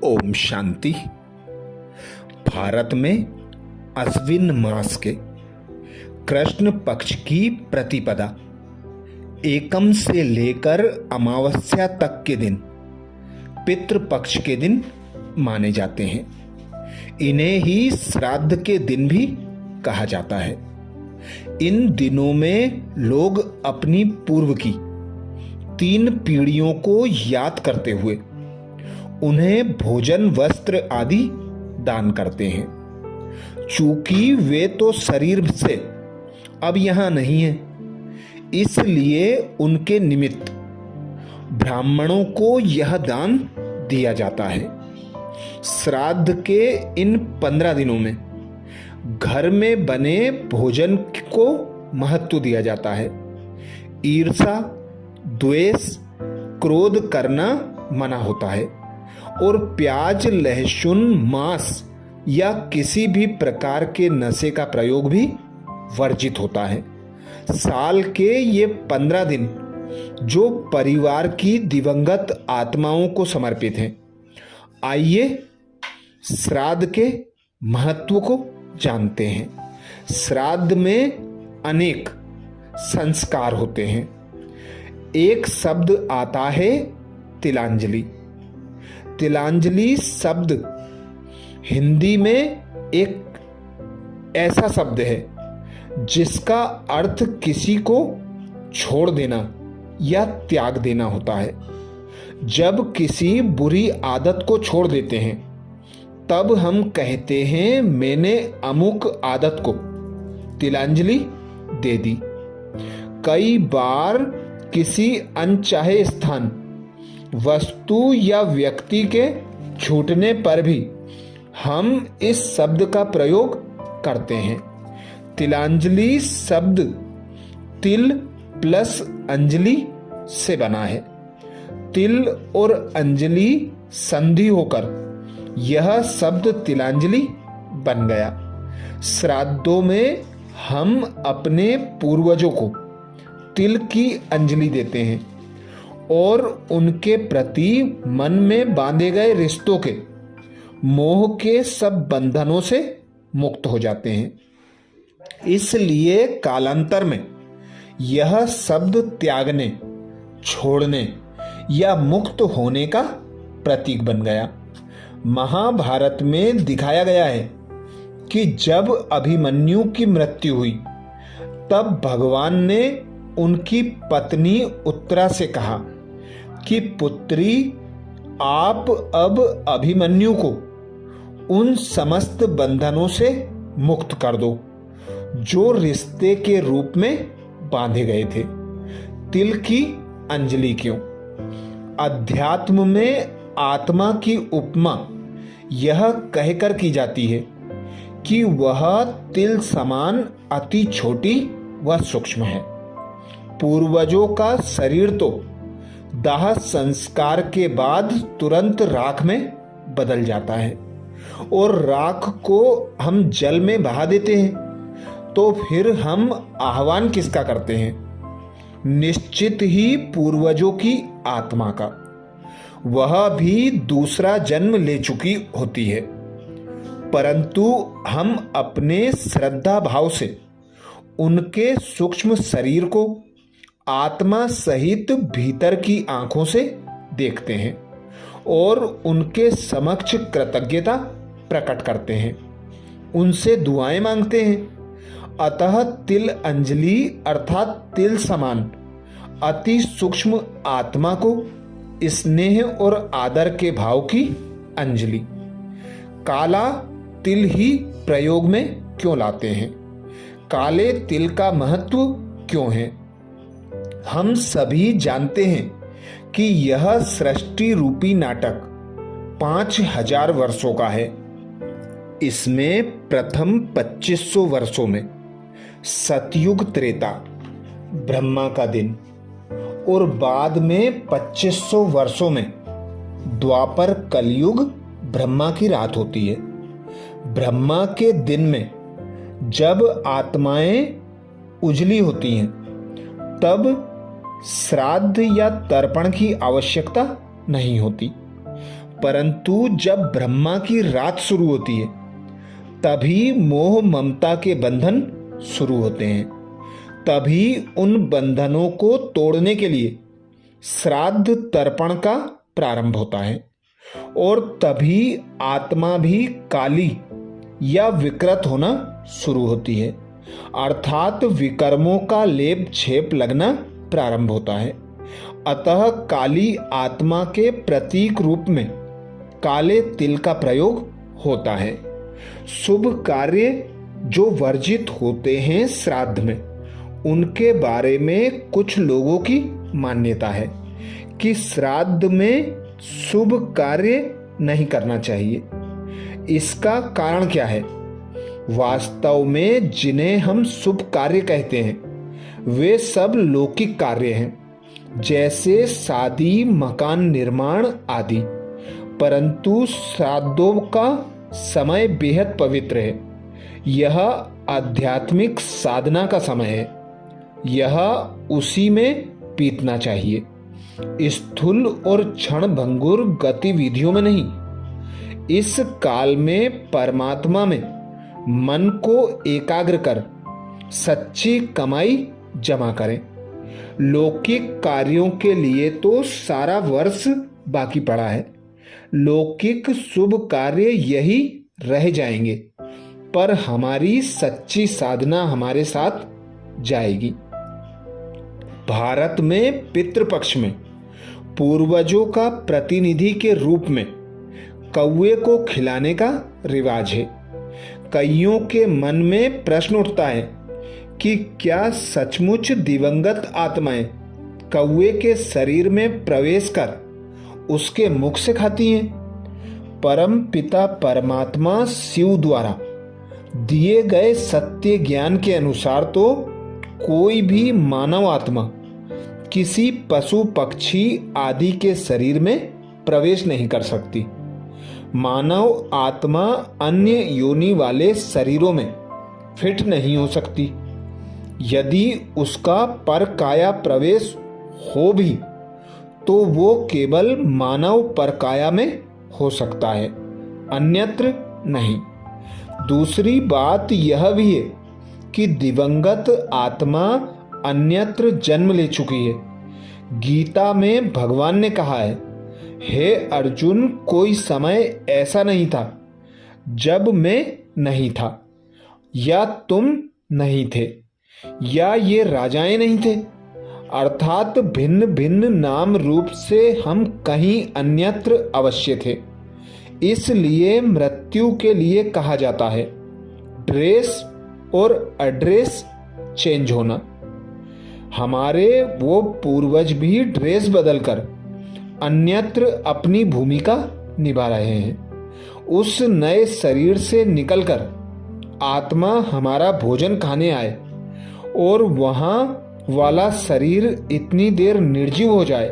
ओम शांति। भारत में अश्विन मास के कृष्ण पक्ष की प्रतिपदा एकम से लेकर अमावस्या तक के दिन पितृ पक्ष के दिन माने जाते हैं। इन्हें ही श्राद्ध के दिन भी कहा जाता है। इन दिनों में लोग अपनी पूर्व की 3 पीढ़ियों को याद करते हुए उन्हें भोजन वस्त्र आदि दान करते हैं। चूंकि वे तो शरीर से अब यहां नहीं है, इसलिए उनके निमित्त ब्राह्मणों को यह दान दिया जाता है। श्राद्ध के इन 15 दिनों में घर में बने भोजन को महत्व दिया जाता है। ईर्ष्या, द्वेष, क्रोध करना मना होता है और प्याज, लहसुन, मांस या किसी भी प्रकार के नशे का प्रयोग भी वर्जित होता है। साल के ये 15 दिन जो परिवार की दिवंगत आत्माओं को समर्पित हैं। आइए श्राद्ध के महत्व को जानते हैं। श्राद्ध में अनेक संस्कार होते हैं। एक शब्द आता है तिलांजलि। तिलांजलि शब्द हिंदी में एक ऐसा शब्द है जिसका अर्थ किसी को छोड़ देना या त्याग देना होता है। जब किसी बुरी आदत को छोड़ देते हैं तब हम कहते हैं मैंने अमुक आदत को तिलांजलि दे दी। कई बार किसी अनचाहे स्थान, वस्तु या व्यक्ति के छूटने पर भी हम इस शब्द का प्रयोग करते हैं। तिलांजलि शब्द तिल प्लस अंजलि से बना है। तिल और अंजलि संधि होकर यह शब्द तिलांजलि बन गया। श्राद्धों में हम अपने पूर्वजों को तिल की अंजलि देते हैं और उनके प्रति मन में बांधे गए रिश्तों के मोह के सब बंधनों से मुक्त हो जाते हैं। इसलिए कालांतर में यह शब्द त्यागने, छोड़ने या मुक्त होने का प्रतीक बन गया। महाभारत में दिखाया गया है कि जब अभिमन्यु की मृत्यु हुई तब भगवान ने उनकी पत्नी उत्तरा से कहा कि पुत्री, आप अब अभिमन्यु को उन समस्त बंधनों से मुक्त कर दो जो रिश्ते के रूप में बांधे गए थे। तिल की अंजलि क्यों? अध्यात्म में आत्मा की उपमा यह कहकर की जाती है कि वह तिल समान अति छोटी व सूक्ष्म है। पूर्वजों का शरीर तो दाह संस्कार के बाद तुरंत राख में बदल जाता है और राख को हम जल में बहा देते हैं, तो फिर हम आह्वान किसका करते हैं? निश्चित ही पूर्वजों की आत्मा का। वह भी दूसरा जन्म ले चुकी होती है, परंतु हम अपने श्रद्धा भाव से उनके सूक्ष्म शरीर को आत्मा सहित भीतर की आंखों से देखते हैं और उनके समक्ष कृतज्ञता प्रकट करते हैं, उनसे दुआएं मांगते हैं। अतः तिल अंजलि अर्थात तिल समान अति सूक्ष्म आत्मा को स्नेह और आदर के भाव की अंजलि। काला तिल ही प्रयोग में क्यों लाते हैं? काले तिल का महत्व क्यों है? हम सभी जानते हैं कि यह सृष्टि रूपी नाटक 5000 वर्षों का है। इसमें प्रथम 2500 वर्षों में सतयुग त्रेता ब्रह्मा का दिन और बाद में 2500 वर्षों में द्वापर कलयुग ब्रह्मा की रात होती है। ब्रह्मा के दिन में जब आत्माएं उजली होती हैं तब श्राद्ध या तर्पण की आवश्यकता नहीं होती। परंतु जब ब्रह्मा की रात शुरू होती है तभी मोह ममता के बंधन शुरू होते हैं। तभी उन बंधनों को तोड़ने के लिए श्राद्ध तर्पण का प्रारंभ होता है और तभी आत्मा भी काली या विकृत होना शुरू होती है, अर्थात विकर्मों का लेप छेप लगना प्रारंभ होता है। अतः काली आत्मा के प्रतीक रूप में काले तिल का प्रयोग होता है। शुभ कार्य जो वर्जित होते हैं श्राद्ध में, उनके बारे में कुछ लोगों की मान्यता है कि श्राद्ध में शुभ कार्य नहीं करना चाहिए। इसका कारण क्या है? वास्तव में जिन्हें हम शुभ कार्य कहते हैं वे सब लौकिक कार्य हैं, जैसे शादी, मकान निर्माण आदि। परंतु श्राद्धों का समय बेहद पवित्र है। यह आध्यात्मिक साधना का समय है। यह उसी में बीतना चाहिए, स्थूल और क्षण भंगुर गतिविधियों में नहीं। इस काल में परमात्मा में मन को एकाग्र कर सच्ची कमाई जमा करें। लौकिक कार्यों के लिए तो सारा वर्ष बाकी पड़ा है। लौकिक शुभ कार्य यही रह जाएंगे, पर हमारी सच्ची साधना हमारे साथ जाएगी। भारत में पितृपक्ष में पूर्वजों का प्रतिनिधि के रूप में कौवे को खिलाने का रिवाज है। कईयों के मन में प्रश्न उठता है कि क्या सचमुच दिवंगत आत्माएं कौवे के शरीर में प्रवेश कर उसके मुख से खाती हैं? परम पिता परमात्मा शिव द्वारा दिए गए सत्य ज्ञान के अनुसार तो कोई भी मानव आत्मा किसी पशु पक्षी आदि के शरीर में प्रवेश नहीं कर सकती। मानव आत्मा अन्य योनि वाले शरीरों में फिट नहीं हो सकती। यदि उसका पर काया प्रवेश हो भी तो वो केवल मानव परकाया में हो सकता है, अन्यत्र नहीं। दूसरी बात यह भी है कि दिवंगत आत्मा अन्यत्र जन्म ले चुकी है। गीता में भगवान ने कहा है, हे अर्जुन, कोई समय ऐसा नहीं था जब मैं नहीं था, या तुम नहीं थे, या ये राजाएं नहीं थे। अर्थात भिन्न भिन्न नाम रूप से हम कहीं अन्यत्र अवश्य थे। इसलिए मृत्यु के लिए कहा जाता है ड्रेस और एड्रेस चेंज होना। हमारे वो पूर्वज भी ड्रेस बदलकर अन्यत्र अपनी भूमिका निभा रहे हैं। उस नए शरीर से निकलकर आत्मा हमारा भोजन खाने आए और वहां वाला शरीर इतनी देर निर्जीव हो जाए,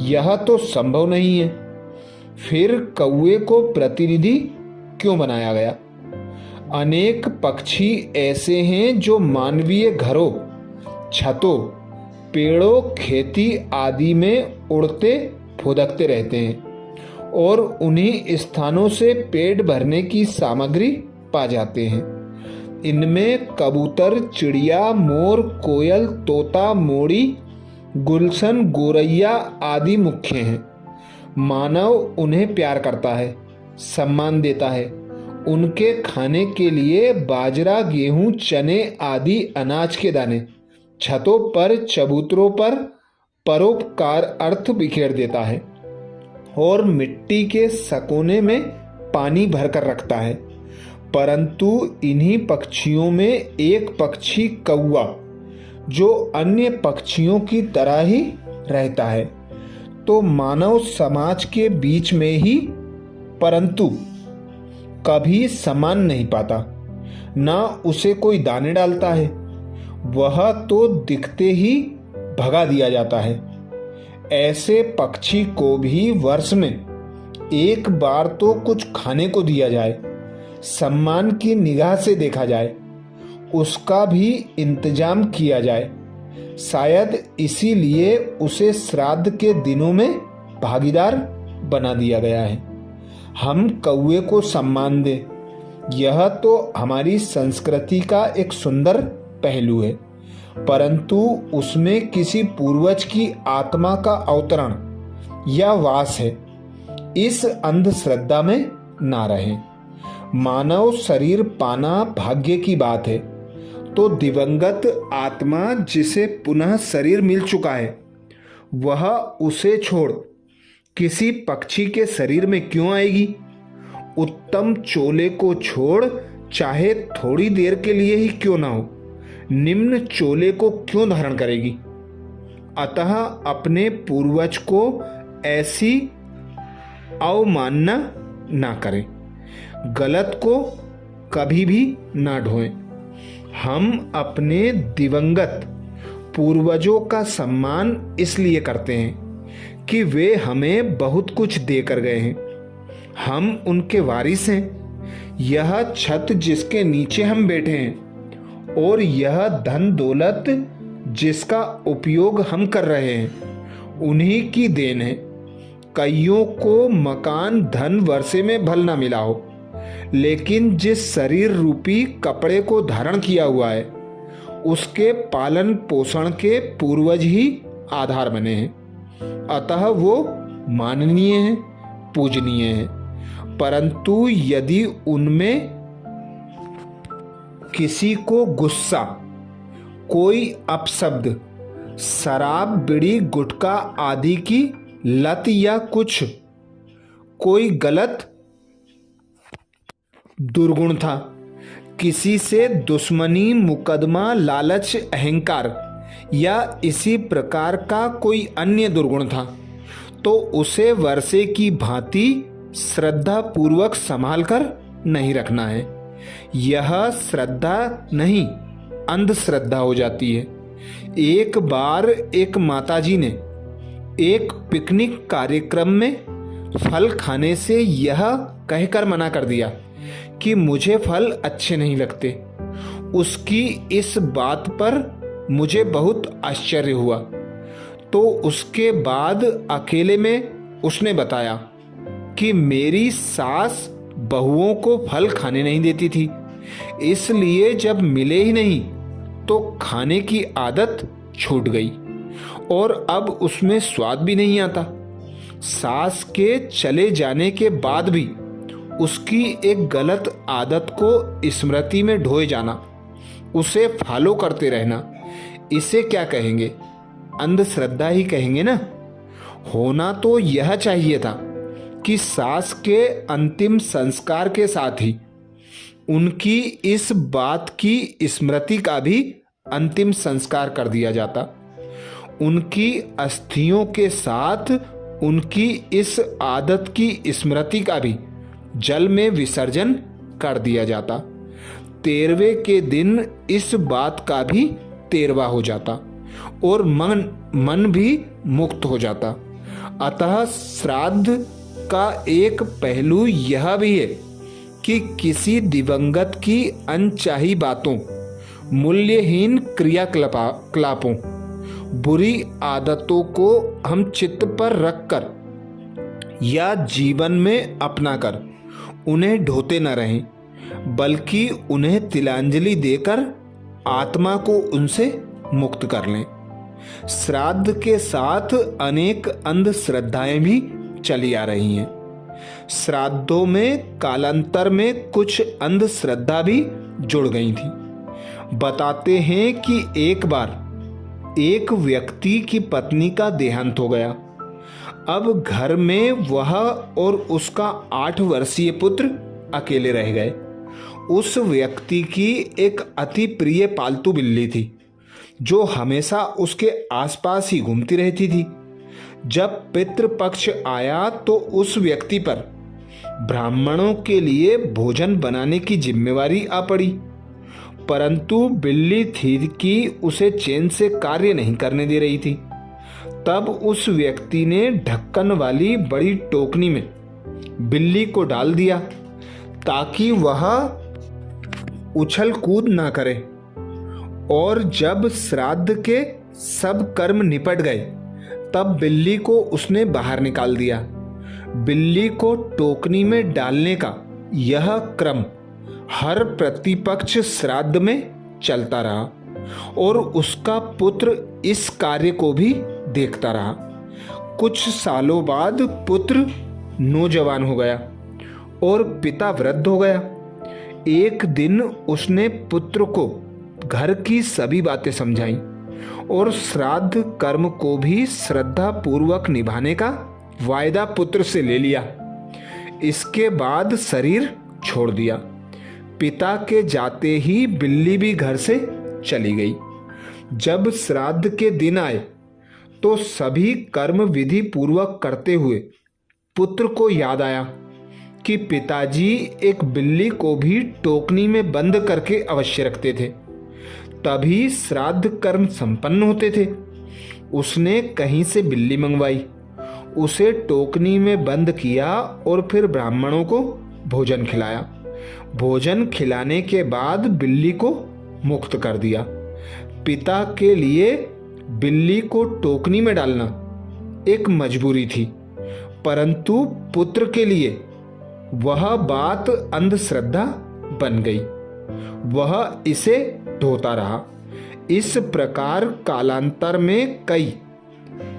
यह तो संभव नहीं है। फिर कौवे को प्रतिनिधि क्यों बनाया गया? अनेक पक्षी ऐसे हैं जो मानवीय घरों, छतों, पेड़ों, खेती आदि में उड़ते फुदकते रहते हैं और उन्हीं स्थानों से पेट भरने की सामग्री पा जाते हैं। इनमें कबूतर, चिड़िया, मोर, कोयल, तोता, मोड़ी, गुलशन, गोरैया आदि मुख्य हैं। मानव उन्हें प्यार करता है, सम्मान देता है। उनके खाने के लिए बाजरा, गेहूं, चने आदि अनाज के दाने छतों पर, चबूतरों पर परोपकार अर्थ बिखेर देता है और मिट्टी के सकोने में पानी भरकर रखता है। परंतु इन्हीं पक्षियों में एक पक्षी कौवा, जो अन्य पक्षियों की तरह ही रहता है, तो मानव समाज के बीच में ही परंतु कभी सम्मान नहीं पाता, ना उसे कोई दाने डालता है। वह तो दिखते ही भगा दिया जाता है। ऐसे पक्षी को भी वर्ष में एक बार तो कुछ खाने को दिया जाए, सम्मान की निगाह से देखा जाए, उसका भी इंतजाम किया जाए। शायद इसीलिए उसे श्राद्ध के दिनों में भागीदार बना दिया गया है। हम कौवे को सम्मान दें, यह तो हमारी संस्कृति का एक सुंदर पहलू है, परंतु उसमें किसी पूर्वज की आत्मा का अवतरण या वास है, इस अंधश्रद्धा में ना रहें। मानव शरीर पाना भाग्य की बात है, तो दिवंगत आत्मा जिसे पुनः शरीर मिल चुका है, वह उसे छोड़ किसी पक्षी के शरीर में क्यों आएगी? उत्तम चोले को छोड़ चाहे थोड़ी देर के लिए ही क्यों ना हो, निम्न चोले को क्यों धारण करेगी? अतः अपने पूर्वज को ऐसी अवमानना ना करें, गलत को कभी भी ना ढोएं। हम अपने दिवंगत पूर्वजों का सम्मान इसलिए करते हैं कि वे हमें बहुत कुछ देकर गए हैं, हम उनके वारिस हैं। यह छत जिसके नीचे हम बैठे हैं और यह धन दौलत जिसका उपयोग हम कर रहे हैं, उन्हीं की देन है। कईयों को मकान धन वर्षे में भल ना मिला हो, लेकिन जिस शरीर रूपी कपड़े को धारण किया हुआ है, उसके पालन पोषण के पूर्वज ही आधार बने हैं। अतः वो माननीय है, पूजनीय है। परंतु यदि उनमें किसी को गुस्सा, कोई अपशब्द, शराब बीड़ी गुटखा आदि की लत या कोई गलत दुर्गुण था, किसी से दुश्मनी, मुकदमा, लालच, अहंकार या इसी प्रकार का कोई अन्य दुर्गुण था, तो उसे वर्षे की भांति श्रद्धा पूर्वक संभाल कर नहीं रखना है। यह श्रद्धा नहीं, अंधश्रद्धा हो जाती है। एक बार एक माताजी ने एक पिकनिक कार्यक्रम में फल खाने से यह कहकर मना कर दिया कि मुझे फल अच्छे नहीं लगते। उसकी इस बात पर मुझे बहुत आश्चर्य हुआ, तो उसके बाद अकेले में उसने बताया कि मेरी सास बहुओं को फल खाने नहीं देती थी, इसलिए जब मिले ही नहीं तो खाने की आदत छूट गई और अब उसमें स्वाद भी नहीं आता। सास के चले जाने के बाद भी उसकी एक गलत आदत को स्मृति में ढोए जाना, उसे फॉलो करते रहना, इसे क्या कहेंगे? अंधश्रद्धा ही कहेंगे ना। होना तो यह चाहिए था कि सास के अंतिम संस्कार के साथ ही उनकी इस बात की स्मृति का भी अंतिम संस्कार कर दिया जाता। उनकी अस्थियों के साथ उनकी इस आदत की स्मृति का भी जल में विसर्जन कर दिया जाता। 13वें के दिन इस बात का भी 13वां हो जाता और मन भी मुक्त हो जाता। अतः श्राद्ध का एक पहलू यह भी है कि किसी दिवंगत की अनचाही बातों, मूल्यहीन क्रियाकलापों, बुरी आदतों को हम चित्त पर रखकर या जीवन में अपनाकर उन्हें ढोते न रहें, बल्कि उन्हें तिलांजलि देकर आत्मा को उनसे मुक्त कर लें। श्राद्ध के साथ अनेक अंधश्रद्धाएं भी चली आ रही हैं। श्राद्धों में कालांतर में कुछ अंधश्रद्धा भी जुड़ गई थी। बताते हैं कि एक बार एक व्यक्ति की पत्नी का देहांत हो गया। अब घर में वह और उसका 8 वर्षीय पुत्र अकेले रह गए। उस व्यक्ति की एक अति प्रिय पालतू बिल्ली थी जो हमेशा उसके आसपास ही घूमती रहती थी। जब पितृपक्ष आया तो उस व्यक्ति पर ब्राह्मणों के लिए भोजन बनाने की जिम्मेवारी आ पड़ी, परंतु बिल्ली थी कि उसे चैन से कार्य नहीं करने दे रही थी। तब उस व्यक्ति ने ढक्कन वाली बड़ी टोकनी में बिल्ली को डाल दिया ताकि वह उछल कूद ना करे। और जब श्राद्ध के सब कर्म निपट गए तब बिल्ली को उसने बाहर निकाल दिया। बिल्ली को टोकनी में डालने का यह क्रम हर प्रतिपक्ष श्राद्ध में चलता रहा और उसका पुत्र इस कार्य को भी देखता रहा। कुछ सालों बाद पुत्र नौजवान हो गया और पिता वृद्ध हो गया। एक दिन उसने पुत्र को घर की सभी बातें समझाईं और श्राद्ध कर्म को भी श्रद्धा पूर्वक निभाने का वायदा पुत्र से ले लिया। इसके बाद शरीर छोड़ दिया। पिता के जाते ही बिल्ली भी घर से चली गई। जब श्राद्ध के दिन आए तो सभी कर्म विधि पूर्वक करते हुए पुत्र को याद आया कि पिताजी एक बिल्ली को भी टोकनी में बंद करके अवश्य रखते थे, तभी श्राद्ध कर्म संपन्न होते थे। उसने कहीं से बिल्ली मंगवाई, उसे टोकनी में बंद किया और फिर ब्राह्मणों को भोजन खिलाया। भोजन खिलाने के बाद बिल्ली को मुक्त कर दिया। पिता के लिए बिल्ली को टोकनी में डालना एक मजबूरी थी, परंतु पुत्र के लिए वह बात अंधश्रद्धा बन गई। वह इसे ढोता रहा। इस प्रकार कालांतर में कई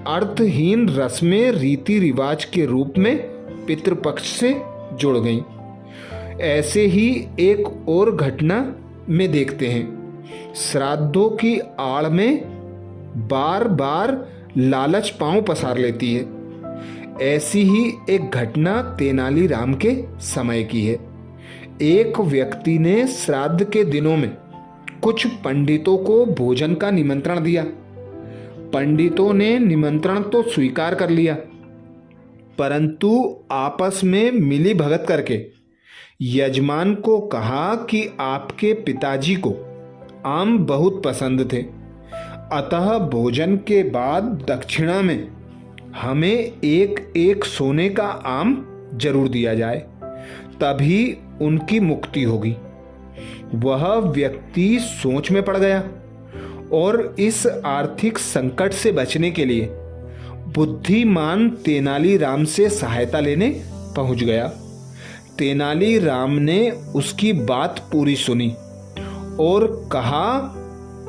अर्थहीन रस्में रीति रिवाज के रूप में पितृपक्ष से जुड़ गईं। ऐसे ही एक और घटना में देखते हैं। श्राद्धों की आड़ में बार बार लालच पांव पसार लेती है। ऐसी ही एक घटना तेनालीराम के समय की है। एक व्यक्ति ने श्राद्ध के दिनों में कुछ पंडितों को भोजन का निमंत्रण दिया। पंडितों ने निमंत्रण तो स्वीकार कर लिया, परंतु आपस में मिली भगत करके यजमान को कहा कि आपके पिताजी को आम बहुत पसंद थे, अतः भोजन के बाद दक्षिणा में हमें एक एक सोने का आम जरूर दिया जाए, तभी उनकी मुक्ति होगी। वह व्यक्ति सोच में पड़ गया और इस आर्थिक संकट से बचने के लिए बुद्धिमान तेनालीराम से सहायता लेने पहुंच गया। तेनालीराम ने उसकी बात पूरी सुनी और कहा,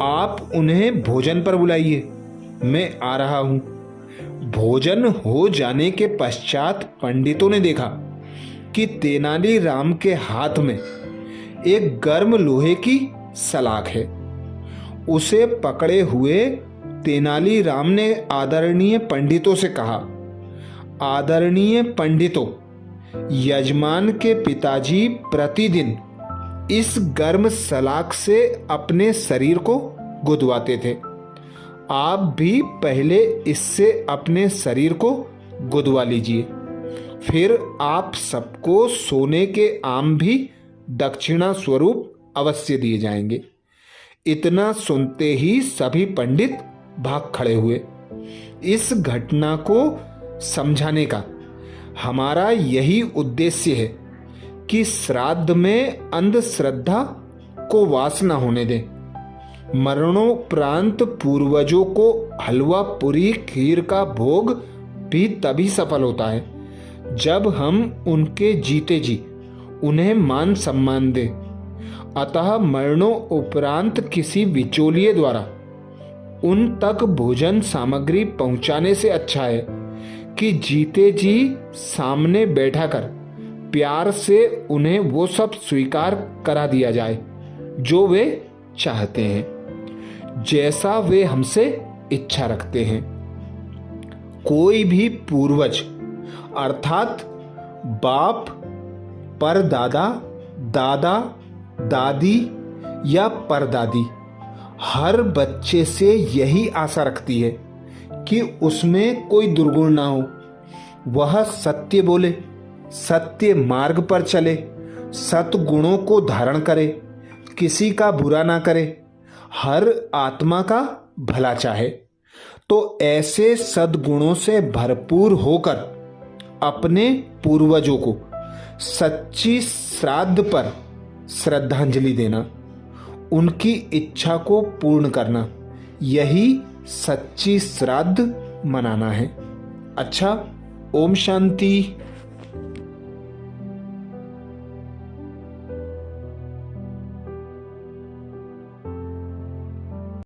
आप उन्हें भोजन पर बुलाइए, मैं आ रहा हूं। भोजन हो जाने के पश्चात पंडितों ने देखा कि तेनालीराम के हाथ में एक गर्म लोहे की सलाख है। उसे पकड़े हुए तेनालीराम ने आदरणीय पंडितों से कहा, आदरणीय पंडितों, यजमान के पिताजी प्रतिदिन इस गर्म सलाख से अपने शरीर को गुदवाते थे। आप भी पहले इससे अपने शरीर को गुदवा लीजिए, फिर आप सबको सोने के आम भी दक्षिणा स्वरूप अवश्य दिए जाएंगे। इतना सुनते ही सभी पंडित भाग खड़े हुए। इस घटना को समझाने का हमारा यही उद्देश्य है कि श्राद्ध में अंधश्रद्धा को वास न होने दें। मरणोपरांत पूर्वजों को हलवा पूरी खीर का भोग भी तभी सफल होता है जब हम उनके जीते जी उन्हें मान सम्मान दें। अतः मरणोपरांत किसी बिचौलिए द्वारा उन तक भोजन सामग्री पहुंचाने से अच्छा है कि जीते जी सामने बैठा कर प्यार से उन्हें वो सब स्वीकार करा दिया जाए जो वे चाहते हैं, जैसा वे हमसे इच्छा रखते हैं। कोई भी पूर्वज अर्थात बाप, परदादा, दादा, दादी या परदादी हर बच्चे से यही आशा रखती है कि उसमें कोई दुर्गुण ना हो, वह सत्य बोले, सत्य मार्ग पर चले, सत्गुणों को धारण करे, किसी का बुरा ना करे, हर आत्मा का भला चाहे। तो ऐसे सद्गुणों से भरपूर होकर अपने पूर्वजों को सच्ची श्राद्ध पर श्रद्धांजलि देना, उनकी इच्छा को पूर्ण करना, यही सच्ची श्राद्ध मनाना है। अच्छा, ओम शांति।